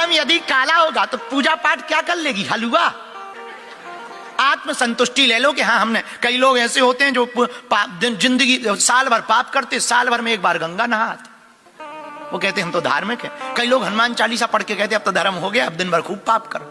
धर्म यदि काला होगा तो पूजा पाठ क्या कर लेगी? हलवा। आत्म संतुष्टि ले लो कि हाँ हमने। कई लोग ऐसे होते हैं जो जिंदगी साल भर पाप करते, साल भर में एक बार गंगा नहाते, वो कहते हैं हम तो धार्मिक हैं। कई लोग हनुमान चालीसा पढ़ के कहते अब तो धर्म हो गया, अब दिन भर खूब पाप करो।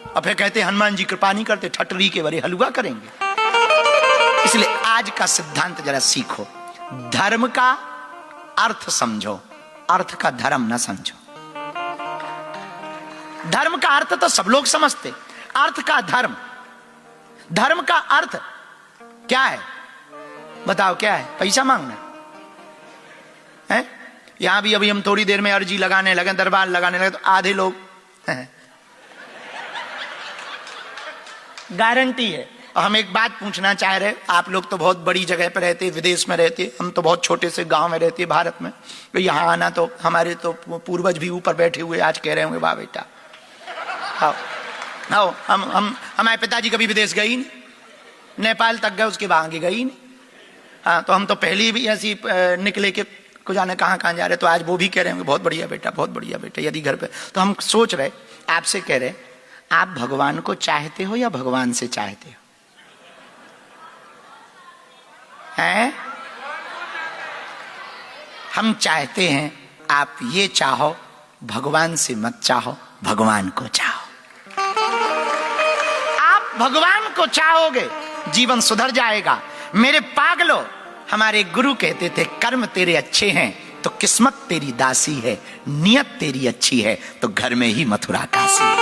और फिर कहते हनुमान जी कृपा नहीं करते, ठटरी के बड़े हलवा करेंगे। इसलिए आज का सिद्धांत जरा सीखो, धर्म का अर्थ समझो, अर्थ का धर्म न समझो। धर्म का अर्थ तो सब लोग समझते, अर्थ का धर्म। धर्म का अर्थ क्या है बताओ? क्या है? पैसा मांगना है? यहां भी अभी हम थोड़ी देर में अर्जी लगाने लगे, दरबार लगाने लगे, तो आधे लोग गारंटी है। और हम एक बात पूछना चाह रहे, आप लोग तो बहुत बड़ी जगह पर रहते, विदेश में रहते, हम तो बहुत छोटे से गांव में रहते भारत में। तो यहाँ आना तो हमारे तो पूर्वज भी ऊपर बैठे हुए आज कह रहे होंगे वाह बेटा आओ आओ। हमारे पिताजी कभी विदेश गए ही नहीं, नेपाल तक गए, उसके बाद आगे गए ही नहीं। हाँ, तो हम तो पहले भी ऐसी निकले कि कुछ जाने कहाँ जा रहे, तो आज वो भी कह रहे होंगे बहुत बढ़िया बेटा, बहुत बढ़िया बेटा। यदि घर पे तो हम सोच रहे, आपसे कह रहे, आप भगवान को चाहते हो या भगवान से चाहते हो? हैं? हम चाहते हैं आप ये चाहो, भगवान से मत चाहो, भगवान को चाहो। आप भगवान को चाहोगे, जीवन सुधर जाएगा। मेरे पागलो, हमारे गुरु कहते थे कर्म तेरे अच्छे हैं तो किस्मत तेरी दासी है, नियत तेरी अच्छी है तो घर में ही मथुरा काशी है।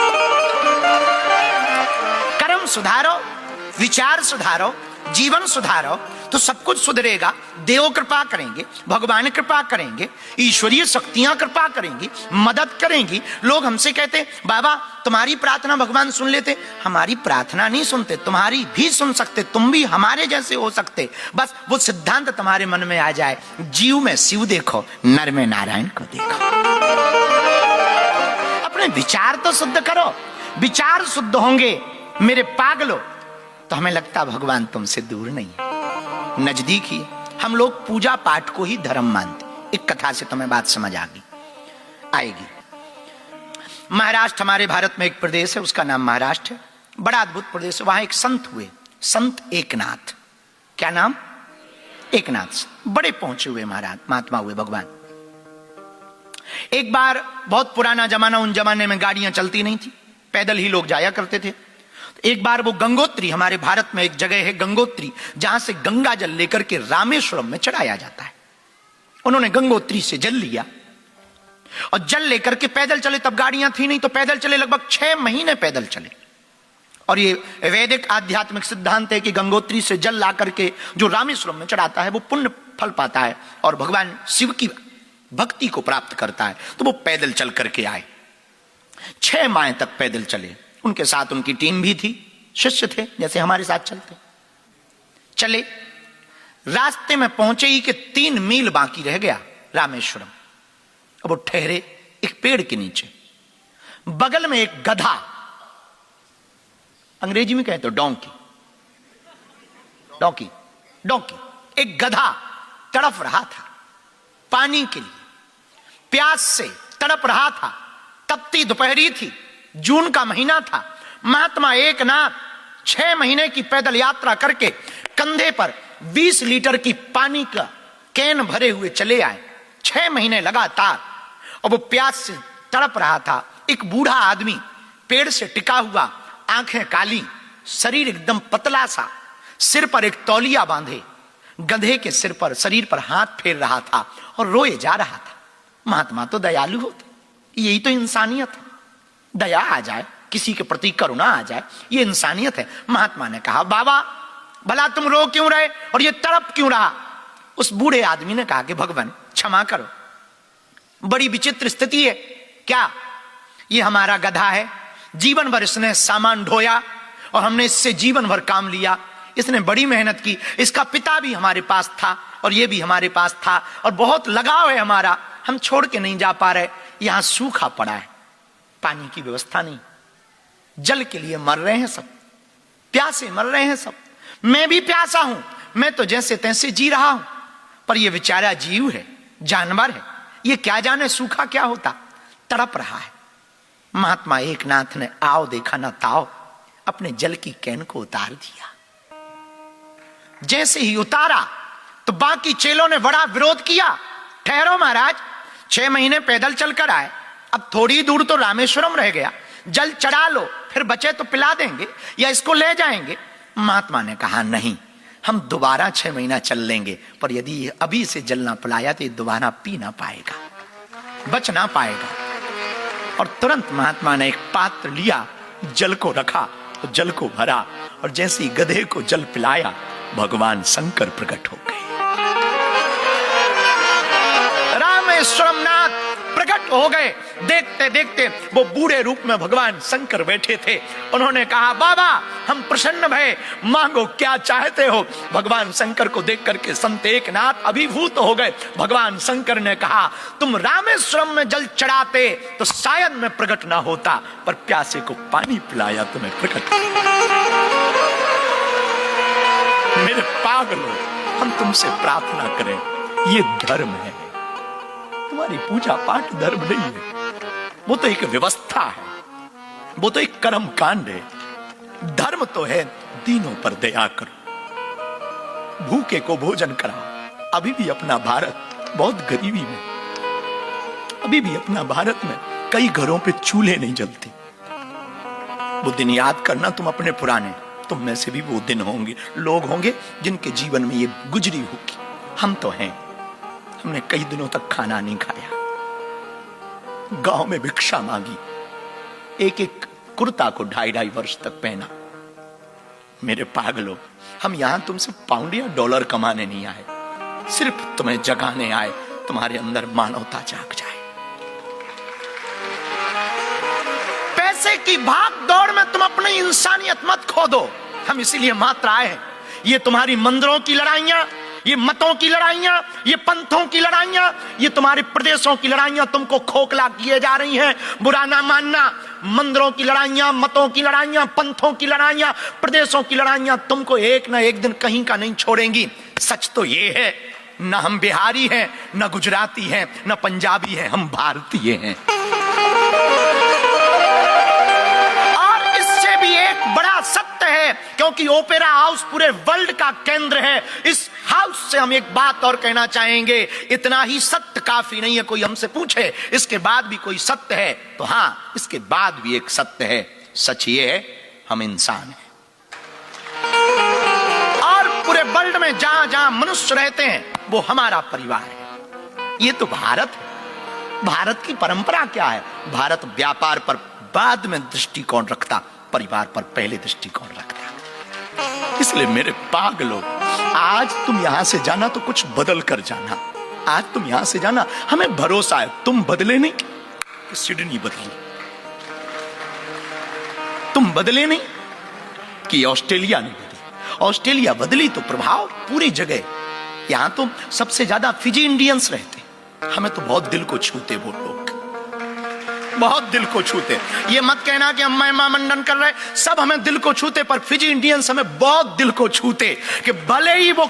कर्म सुधारो, विचार सुधारो, जीवन सुधारो तो सब कुछ सुधरेगा। देव कृपा करेंगे, भगवान कृपा करेंगे, ईश्वरीय शक्तियां कृपा करेंगी, मदद करेंगी। लोग हमसे कहते बाबा तुम्हारी प्रार्थना भगवान सुन लेते। हमारी प्रार्थना नहीं सुनते, तुम्हारी भी सुन सकते, तुम भी हमारे जैसे हो सकते। बस वो सिद्धांत तुम्हारे मन में आ जाए, जीव में शिव देखो, नर में नारायण को देखो। अपने विचार तो शुद्ध करो, विचार शुद्ध होंगे मेरे पागलो तो हमें लगता भगवान तुमसे दूर नहीं है, नजदीक ही। हम लोग पूजा पाठ को ही धर्म मानते। एक कथा से तुम्हें बात समझ आएगी। महाराष्ट्र, हमारे भारत में एक प्रदेश है, उसका नाम महाराष्ट्र है। बड़ा अद्भुत प्रदेश है। वहां एक संत हुए, संत एकनाथ। क्या नाम? एकनाथ। बड़े पहुंचे हुए महाराज, महात्मा हुए भगवान। एक बार, बहुत पुराना जमाना, उन जमाने में गाड़ियां चलती नहीं थी, पैदल ही लोग जाया करते थे। एक बार वो गंगोत्री, हमारे भारत में एक जगह है गंगोत्री, जहां से गंगा जल लेकर के रामेश्वरम में चढ़ाया जाता है। उन्होंने गंगोत्री से जल लिया और जल लेकर के पैदल चले। तब गाड़ियां थी नहीं, तो पैदल चले, लगभग 6 महीने पैदल चले। और ये वैदिक आध्यात्मिक सिद्धांत है कि गंगोत्री से जल ला करके जो रामेश्वरम में चढ़ाता है वो पुण्य फल पाता है और भगवान शिव की भक्ति को प्राप्त करता है। तो वो पैदल चल करके आए, 6 माह तक पैदल चले। उनके साथ उनकी टीम भी थी, शिष्य थे जैसे हमारे साथ चलते। चले, रास्ते में पहुंचे ही कि 3 मील बाकी रह गया रामेश्वरम। अब वो ठहरे एक पेड़ के नीचे, बगल में एक गधा, अंग्रेजी में कहे तो डोंकी, डोंकी, डोंकी, एक गधा तड़प रहा था पानी के लिए, प्यास से तड़प रहा था। तपती दोपहरी थी, जून का महीना था। महात्मा एकनाथ 6 महीने की पैदल यात्रा करके कंधे पर 20 लीटर की पानी का कैन भरे हुए चले आए, 6 महीने लगातार। और वो प्यास से तड़प रहा था। एक बूढ़ा आदमी पेड़ से टिका हुआ, आंखें काली, शरीर एकदम पतला सा, सिर पर एक तौलिया बांधे, गधे के सिर पर, शरीर पर हाथ फेर रहा था और रोए जा रहा था। महात्मा तो दयालु होते, यही तो इंसानियत है, दया आ जाए, किसी के प्रति करुणा आ जाए, ये इंसानियत है। महात्मा ने कहा बाबा भला तुम रो क्यों रहे और ये तड़प क्यों रहा? उस बूढ़े आदमी ने कहा कि भगवान क्षमा करो, बड़ी विचित्र स्थिति है। क्या? ये हमारा गधा है, जीवन भर इसने सामान ढोया और हमने इससे जीवन भर काम लिया। इसने बड़ी मेहनत की, इसका पिता भी हमारे पास था और ये भी हमारे पास था और बहुत लगाव है हमारा, हम छोड़ के नहीं जा पा रहे। यहां सूखा पड़ा है, पानी की व्यवस्था नहीं, जल के लिए मर रहे हैं सब, प्यासे मर रहे हैं सब। मैं भी प्यासा हूं, मैं तो जैसे तैसे जी रहा हूं, पर यह बेचारा जीव है, जानवर है, ये क्या जाने सूखा क्या होता। तड़प रहा है। महात्मा एकनाथ ने आओ देखा ना ताओ, अपने जल की कैन को उतार दिया। जैसे ही उतारा तो बाकी चेलों ने बड़ा विरोध किया। ठहरो महाराज, 6 महीने पैदल चलकर आए, अब थोड़ी दूर तो रामेश्वरम रह गया, जल चढ़ा लो, फिर बचे तो पिला देंगे या इसको ले जाएंगे। महात्मा ने कहा नहीं, हम दोबारा 6 महीना चल लेंगे, पर यदि अभी से जल ना पिलाया तो ये दोबारा पी ना पाएगा, बच ना पाएगा। और तुरंत महात्मा ने एक पात्र लिया, जल को रखा, तो जल को भरा, और जैसे ही गधे को जल पिलाया भगवान शंकर प्रकट हो गए। रामेश्वरम नाथ प्रकट हो गए। देखते देखते वो बूढ़े रूप में भगवान शंकर बैठे थे। उन्होंने कहा बाबा हम प्रसन्न भय, मांगो क्या चाहते हो। भगवान शंकर को देख करके संत एकनाथ अभिभूत हो गए। भगवान शंकर ने कहा तुम रामेश्वरम में जल चढ़ाते तो शायद मैं प्रकट ना होता, पर प्यासे को पानी पिलाया तो मैं प्रकट। मेरे पागलों, हम तुमसे प्रार्थना करें, ये धर्म है, तुम्हारी पूजा पाठ धर्म नहीं है, वो तो एक व्यवस्था है, वो तो एक कर्म कांड है। धर्म तो है दीनों पर दया करो, भूखे को भोजन कराओ। अभी भी अपना भारत बहुत गरीबी में, अभी भी अपना भारत में कई घरों पे चूल्हे नहीं जलते। वो दिन याद करना तुम अपने पुराने, तुम में से भी वो दिन होंगे, लोग होंगे जिनके जीवन में ये गुजरी होगी। हम तो हैं, हमने कई दिनों तक खाना नहीं खाया, गांव में भिक्षा मांगी, एक एक कुर्ता को 2.5 वर्ष तक पहना। मेरे पागलों, हम यहां तुमसे पाउंड या डॉलर कमाने नहीं आए, सिर्फ तुम्हें जगाने आए, तुम्हारे अंदर मानवता जाग जाए। पैसे की भाग दौड़ में तुम अपनी इंसानियत मत खो दो। हम इसीलिए मात्र आए हैं। ये तुम्हारी मंदिरों की लड़ाइयां, ये मतों की लड़ाइयां, ये पंथों की लड़ाइयां, ये तुम्हारे प्रदेशों की लड़ाइयां तुमको खोखला किए जा रही हैं। बुरा ना मानना, मंदिरों की लड़ाइयां, मतों की लड़ाइयां, पंथों की लड़ाइयां, प्रदेशों की लड़ाइयां तुमको एक ना एक दिन कहीं का नहीं छोड़ेंगी। सच तो ये है, न हम बिहारी हैं, न गुजराती हैं, न पंजाबी हैं, हम भारतीय हैं। और इससे भी एक बड़ा सत्य है, क्योंकि ओपेरा हाउस पूरे वर्ल्ड का केंद्र है। इस हाउस से हम एक बात और कहना चाहेंगे, इतना ही सत्य काफी नहीं है। कोई हमसे पूछे इसके बाद भी कोई सत्य है, तो हां, इसके बाद भी एक सत्य है। सच ये है, हम इंसान हैं, और पूरे वर्ल्ड में जहां जहां मनुष्य रहते हैं वो हमारा परिवार है। ये तो भारत है। भारत की परंपरा क्या है? भारत व्यापार पर बाद में दृष्टिकोण रखता, परिवार पर पहले दृष्टिकोण रखता। इसलिए मेरे पागलों, आज तुम यहां से जाना तो कुछ बदल कर जाना। आज तुम यहां से जाना, हमें भरोसा है तुम बदले नहीं तो सिडनी बदली, तुम बदले नहीं कि ऑस्ट्रेलिया नहीं बदली। ऑस्ट्रेलिया बदली तो प्रभाव पूरी जगह। यहां तो सबसे ज्यादा फिजी इंडियंस रहते, हमें तो बहुत दिल को छूते वो लोग, बहुत दिल को छूते। ये मत कहना कि हम महिमा मंडन कर रहे, सब हमें दिल को छूते, पर फिजी इंडियंस हमें बहुत दिल को छूते कि भले ही वो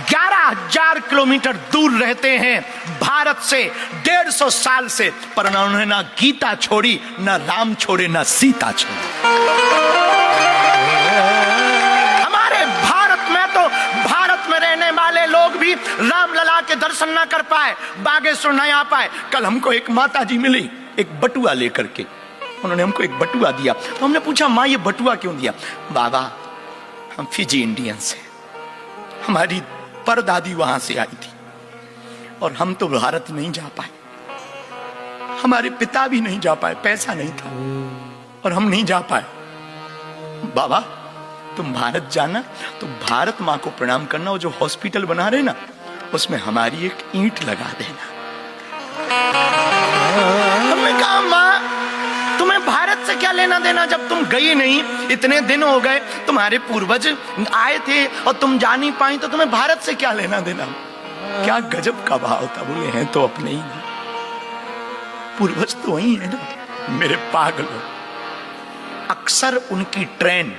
11,000 किलोमीटर दूर रहते हैं भारत से, 150 साल से, पर उन्होंने ना गीता छोड़ी, ना राम छोड़े, ना सीता छोड़ी। हमारे भारत में तो भारत में रहने वाले लोग भी रामलला के दर्शन ना कर पाए, बागेश्वर नहीं आ पाए। कल हमको एक माता जी मिली, एक बटुआ लेकर के, उन्होंने हमको एक बटुआ दिया। तो हमने पूछा माँ ये बटुआ क्यों दिया? बाबा हम फिजी इंडियंस हैं, हमारी परदादी वहां से आई थी और हम तो भारत नहीं जा पाए, हमारे पिता भी नहीं जा पाए, पैसा नहीं था और हम नहीं जा पाए। बाबा तुम भारत जाना तो भारत माँ को प्रणाम करना, वो जो हॉस्पिटल बना रहे ना उसमें हमारी एक ईंट लगा देना। हमने कहा माँ तुम्हें भारत से क्या लेना देना, जब तुम गई नहीं, इतने दिन हो गए, तुम्हारे पूर्वज आए थे और तुम जा नहीं पाई, तो तुम्हें भारत से क्या लेना देना। क्या गजब का भाव था। बोले हैं तो अपने ही ना, पूर्वज तो वही है ना। मेरे पागलों, अक्सर उनकी ट्रेन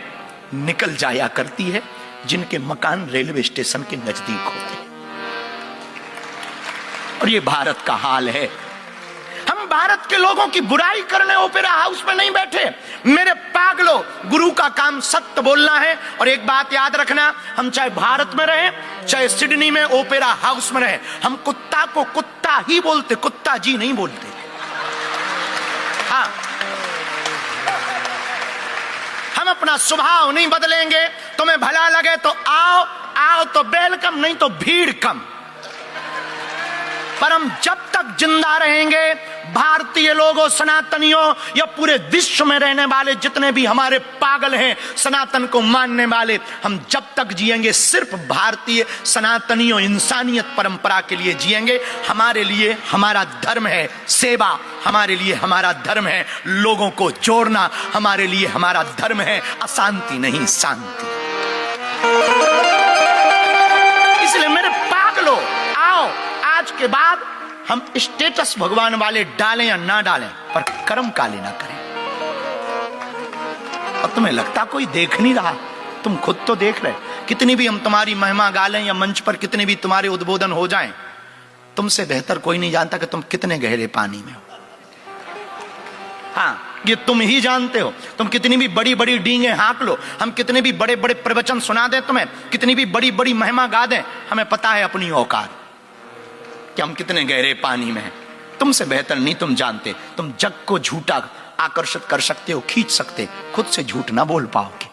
निकल जाया करती है जिनके मकान रेलवे स्टेशन के नजदीक होते हैं, और ये भारत का हाल है। हम भारत के लोगों की बुराई करने ओपेरा हाउस में नहीं बैठे। मेरे पागलों, गुरु का काम सत्य बोलना है। और एक बात याद रखना, हम चाहे भारत में रहे, चाहे सिडनी में ओपेरा हाउस में रहे, हम कुत्ता को कुत्ता ही बोलते, कुत्ता जी नहीं बोलते। हाँ, हम अपना स्वभाव नहीं बदलेंगे। तुम्हें भला लगे तो आओ, आओ तो वेलकम, नहीं तो भीड़ कम। पर हम जब तक जिंदा रहेंगे, भारतीय लोगों, सनातनियों या पूरे विश्व में रहने वाले जितने भी हमारे पागल हैं सनातन को मानने वाले, हम जब तक जिएंगे सिर्फ भारतीय सनातनियों इंसानियत परंपरा के लिए जिएंगे। हमारे लिए हमारा धर्म है सेवा, हमारे लिए हमारा धर्म है लोगों को जोड़ना, हमारे लिए हमारा धर्म है अशांति नहीं शांति। इसलिए मेरे पागलों, आओ, आज के बाद हम स्टेटस भगवान वाले डालें या ना डालें, पर कर्म काले ना करें। और तुम्हें लगता कोई देख नहीं रहा, तुम खुद तो देख रहे। कितनी भी हम तुम्हारी महिमा गा लें या मंच पर कितने भी तुम्हारे उद्बोधन हो जाएं, तुमसे बेहतर कोई नहीं जानता कि तुम कितने गहरे पानी में हो। हाँ, ये तुम ही जानते हो। तुम कितनी भी बड़ी बड़ी डींगे हाँक लो, हम कितने भी बड़े बड़े प्रवचन सुना दें तुम्हें, कितनी भी बड़ी बड़ी महिमा गा दें, हमें पता है अपनी औकात कि हम कितने गहरे पानी में हैं। तुमसे बेहतर नहीं तुम जानते। तुम जग को झूठा आकर्षित कर सकते हो, खींच सकते, खुद से झूठ ना बोल पाओगे,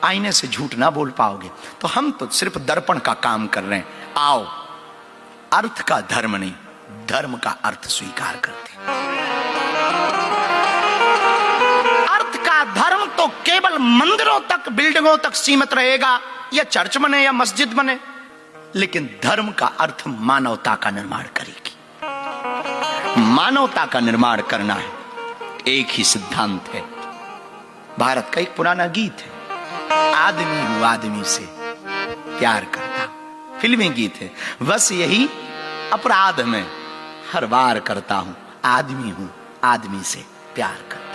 आईने से झूठ ना बोल पाओगे। तो हम तो सिर्फ दर्पण का काम कर रहे हैं। आओ, अर्थ का धर्म नहीं, धर्म का अर्थ स्वीकार करते हैं। अर्थ का धर्म तो केवल मंदिरों तक, बिल्डिंगों तक सीमित रहेगा, या चर्च बने या मस्जिद बने, लेकिन धर्म का अर्थ मानवता का निर्माण करेगी। मानवता का निर्माण करना है, एक ही सिद्धांत है। भारत का एक पुराना गीत है, आदमी हूं आदमी से प्यार करता, फिल्मी गीत है। बस यही अपराध में हर बार करता हूं, आदमी हूं आदमी से प्यार करता।